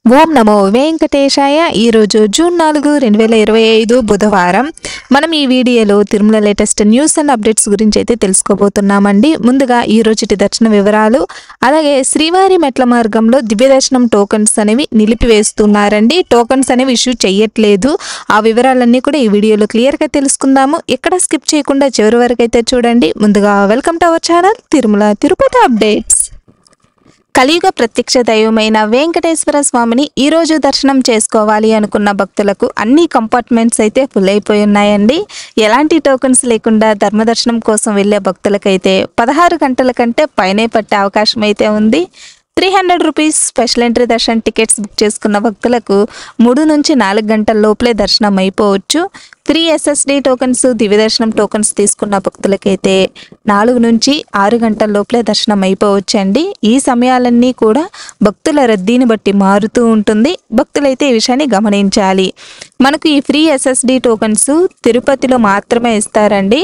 ఓం నమో వెంకటేశాయ. ఈరోజు జూన్ 4, 2025 బుధవారం. మనం ఈ వీడియోలో Tirumala latest news and updates గురించి అయితే తెలుసుకోబోతున్నామండి. ముందుగా ఈ రోజుటి దర్శన వివరాలు, అలాగే శ్రీవారి మెట్ల మార్గంలో దివ్య దర్శనం టోకన్స్ అనేవి నిలిపివేస్తున్నారండి. టోకన్స్ అనేవి ఇష్యూ చేయట్లేదు. ఆ వివరాలన్నీ కూడా ఈ వీడియోలో క్లియర్గా తెలుసుకుందాము. ఎక్కడ స్కిప్ చేయకుండా చివరి వరకు అయితే చూడండి. ముందుగా welcome to our channel Tirumala Tirupati updates. కలియుగ ప్రత్యక్ష దైవమైన వెంకటేశ్వర స్వామిని ఈరోజు దర్శనం చేసుకోవాలి అనుకున్న భక్తులకు అన్ని కంపార్ట్మెంట్స్ అయితే ఫుల్ అయిపోయి ఉన్నాయండి. ఎలాంటి టోకన్స్ లేకుండా ధర్మదర్శనం కోసం వెళ్ళే భక్తులకైతే 16 గంటల కంటే పైనే పట్టే అవకాశం అయితే ఉంది. 300 రూపీస్ స్పెషల్ ఎంట్రీ దర్శనం టికెట్స్ బుక్ చేసుకున్న భక్తులకు 3 నుంచి 4 గంటల లోపలే దర్శనం అయిపోవచ్చు. ఫ్రీ ఎస్ఎస్డి టోకన్స్, దివ్య దర్శనం టోకన్స్ తీసుకున్న భక్తులకైతే 4 నుంచి 6 గంటల లోపలే దర్శనం అయిపోవచ్చండి. ఈ సమయాలన్నీ కూడా భక్తుల రద్దీని బట్టి మారుతూ ఉంటుంది. భక్తులైతే ఈ విషయాన్ని గమనించాలి. మనకు ఈ ఫ్రీ ఎస్ఎస్డి టోకన్స్ తిరుపతిలో మాత్రమే ఇస్తారండి.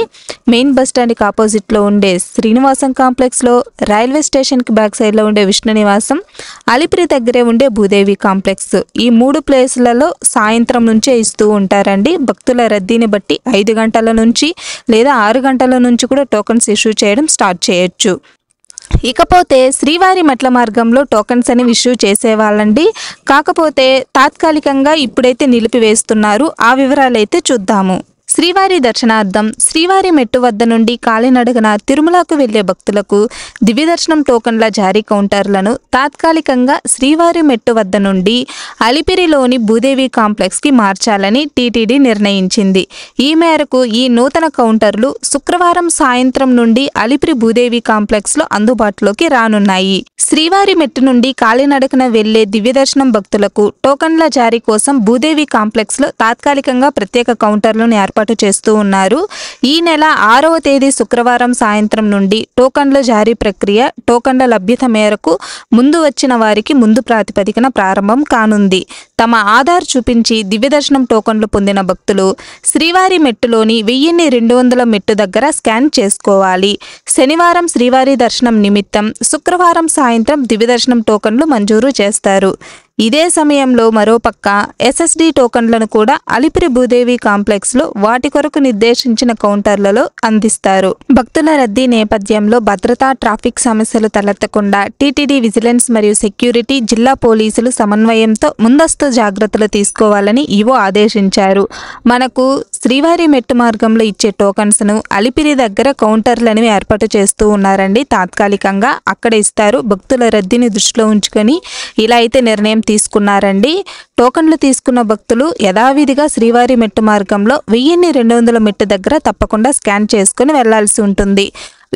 మెయిన్ బస్ స్టాండ్కి ఆపోజిట్లో ఉండే శ్రీనివాసం కాంప్లెక్స్లో, రైల్వే స్టేషన్కి బ్యాక్ సైడ్లో ఉండే విష్ణు నివాసం, అలిపిరి దగ్గరే ఉండే భూదేవి కాంప్లెక్స్, ఈ 3 ప్లేసులలో సాయంత్రం నుంచే ఇస్తూ ఉంటారండి. భక్తుల రద్దీని బట్టి 5 గంటల నుంచి లేదా 6 గంటల నుంచి కూడా టోకన్స్ ఇష్యూ చేయడం స్టార్ట్ చేయొచ్చు. ఇకపోతే శ్రీవారి మెట్ల మార్గంలో టోకన్స్ అని ఇష్యూ చేసేవాళ్ళండి. కాకపోతే తాత్కాలికంగా ఇప్పుడైతే నిలిపివేస్తున్నారు. ఆ వివరాలు అయితే చూద్దాము. శ్రీవారి దర్శనార్థం శ్రీవారి మెట్టు వద్ద నుండి కాలినడకన తిరుమలకు వెళ్లే భక్తులకు దివ్య దర్శనం టోకన్ల జారీ కౌంటర్లను తాత్కాలికంగా శ్రీవారి మెట్టు వద్ద నుండి అలిపిరిలోని భూదేవి కాంప్లెక్స్కి మార్చాలని టీటీడీ నిర్ణయించింది. ఈ మేరకు ఈ నూతన కౌంటర్లు శుక్రవారం సాయంత్రం నుండి అలిపిరి భూదేవి కాంప్లెక్స్లో అందుబాటులోకి రానున్నాయి. శ్రీవారి మెట్టు నుండి కాలినడకన వెళ్లే దివ్య దర్శనం భక్తులకు టోకన్ల జారీ కోసం భూదేవి కాంప్లెక్స్లో తాత్కాలికంగా ప్రత్యేక కౌంటర్లను ఏర్పాటు చేస్తూ ఉన్నారు. ఈ నెల 6వ తేదీ శుక్రవారం సాయంత్రం నుండి టోకన్ల జారీ ప్రక్రియ టోకన్ల లభ్యత మేరకు ముందు వచ్చిన వారికి ముందు ప్రాతిపదికన ప్రారంభం కానుంది. తమ ఆధార్ చూపించి దివ్య దర్శనం టోకన్లు పొందిన భక్తులు శ్రీవారి మెట్టులోని 1200 మెట్టు దగ్గర స్కాన్ చేసుకోవాలి. శనివారం శ్రీవారి దర్శనం నిమిత్తం శుక్రవారం సాయంత్రం దివ్య దర్శనం టోకన్లు మంజూరు చేస్తారు. ఇదే సమయంలో మరోపక్క ఎస్ఎస్డి టోకన్లను కూడా అలిపిరి భూదేవి కాంప్లెక్స్లో వాటి కొరకు నిర్దేశించిన కౌంటర్లలో అందిస్తారు. భక్తుల రద్దీ నేపథ్యంలో భద్రతా, ట్రాఫిక్ సమస్యలు తలెత్తకుండా టీటీడీ విజిలెన్స్ మరియు సెక్యూరిటీ, జిల్లా పోలీసులు సమన్వయంతో ముందస్తు జాగ్రత్తలు తీసుకోవాలని ఈవో ఆదేశించారు. మనకు శ్రీవారి మెట్టు మార్గంలో ఇచ్చే టోకన్స్ను అలిపిరి దగ్గర కౌంటర్లను ఏర్పాటు చేస్తూ ఉన్నారండి. తాత్కాలికంగా అక్కడ ఇస్తారు. భక్తుల రద్దీని దృష్టిలో ఉంచుకొని ఇలా అయితే నిర్ణయం తీసుకున్నారండి. టోకన్లు తీసుకున్న భక్తులు యథావిధిగా శ్రీవారి మెట్టు మార్గంలో 1200 మెట్టు దగ్గర తప్పకుండా స్కాన్ చేసుకుని వెళ్లాల్సి ఉంటుంది.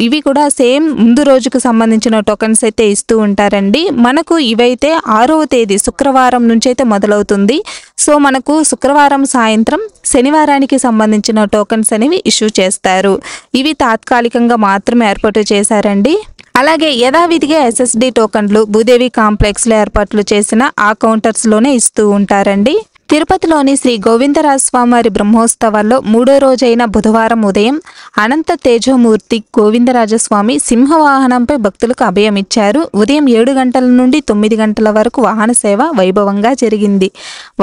ఇవి కూడా సేమ్ ముందు రోజుకు సంబంధించిన టోకన్స్ అయితే ఇస్తూ ఉంటారండి. మనకు ఇవైతే 6వ తేదీ శుక్రవారం నుంచి అయితే మొదలవుతుంది. సో మనకు శుక్రవారం సాయంత్రం శనివారానికి సంబంధించిన టోకన్స్ అనేవి ఇష్యూ చేస్తారు. ఇవి తాత్కాలికంగా మాత్రమే ఏర్పాటు చేశారండి. అలాగే యథావిధిగా ఎస్ఎస్డి టోకన్లు భూదేవి కాంప్లెక్స్లో ఏర్పాట్లు చేసిన ఆ కౌంటర్స్లోనే ఇస్తూ ఉంటారండి. తిరుపతిలోని శ్రీ గోవిందరాజస్వామివారి బ్రహ్మోత్సవాల్లో 3వ రోజైన బుధవారం ఉదయం అనంత తేజోమూర్తి గోవిందరాజస్వామి సింహవాహనంపై భక్తులకు అభయమిచ్చారు. ఉదయం 7 గంటల నుండి 9 గంటల వరకు వాహన సేవ వైభవంగా జరిగింది.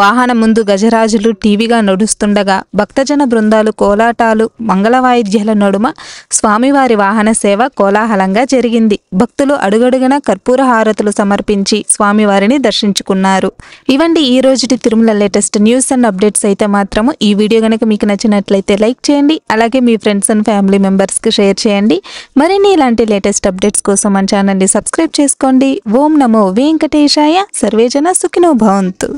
వాహనం ముందు గజరాజులు టీవీగా నడుస్తుండగా భక్తజన బృందాలు కోలాటాలు, మంగళ వాయిద్యాల నడుమ స్వామివారి వాహన సేవ కోలాహలంగా జరిగింది. భక్తులు అడుగడుగున కర్పూర హారతులు సమర్పించి స్వామివారిని దర్శించుకున్నారు. ఇవండి ఈ రోజుటి Tirumala latest news and updates అయితే మాత్రము. ఈ వీడియో కనుక మీకు నచ్చినట్లయితే లైక్ చేయండి. అలాగే మీ ఫ్రెండ్స్ అండ్ ఫ్యామిలీ మెంబర్స్కి షేర్ చేయండి. మరిన్ని ఇలాంటి లేటెస్ట్ అప్డేట్స్ కోసం మన ఛానల్ని సబ్స్క్రైబ్ చేసుకోండి. ఓం నమో వెంకటేశాయ. సర్వేజన సుఖినో భవంతు.